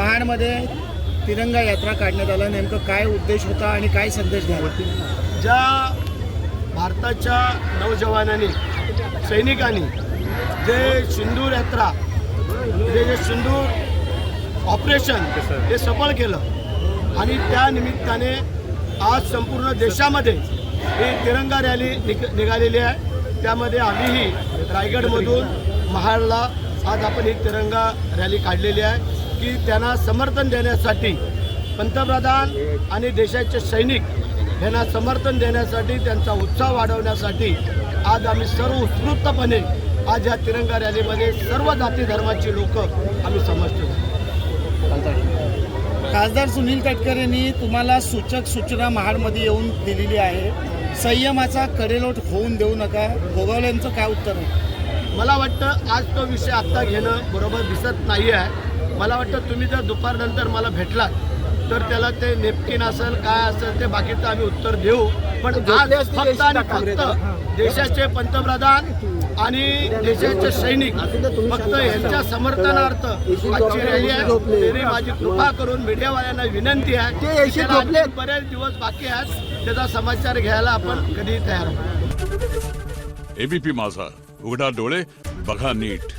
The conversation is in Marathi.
महाडमध्ये तिरंगा यात्रा काढण्यात आला, नेमकं काय उद्देश होता आणि काय संदेश द्यावा? ज्या भारताच्या नौजवानांनी सैनिकांनी जे सिंदूर यात्रा जे सिंदूर ऑपरेशन हे सफळ केलं आणि त्या निमित्ताने आज संपूर्ण देशामध्ये ही तिरंगा रॅली निघालेली आहे। त्यामध्ये आम्हीही रायगडमधून महाडला आज आपण ही तिरंगा रॅली काढलेली आहे की त्यांना समर्थन देण्यासाठी, पंतप्रधान आणि देशाचे सैनिक यांना समर्थन देण्यासाठी, त्यांचा उत्साह वाढवण्यासाठी आज आम्ही सर्व उत्स्फूर्तपणे आज या तिरंगा रॅलीमध्ये सर्व जाती धर्माची लोक आम्ही समजतो। खासदार सुनील तटकरे यांनी तुम्हाला सूचक सूचना महाडमध्ये येऊन दिलेली आहे, संयमाचा कडेलोट होऊन देऊ नका, गोगावलेंचं काय उत्तर आहे? मला वाटतं आज तो विषय आत्ता घेणं बरोबर दिसत नाही आहे। मला वाटतं तुम्ही जर दुपारनंतर मला भेटलात तर त्याला ते नेपकिन असेल काय असेल ते बाकीचं आम्ही उत्तर देऊ, पण आज फक्त आणि फक्त देशाचे पंतप्रधान आणि देशाचे सैनिक फक्त यांच्या समर्थनार्थ आजची रॅली आहे। तरी माझी कृपा करून मीडियावाल्यांना विनंती आहे, त्याला बरेच दिवस बाकी आहेत, त्याचा समाचार घ्यायला आपण कधी तयार आहोत। एबीपी माझा, उघडा डोळे बघा नीट।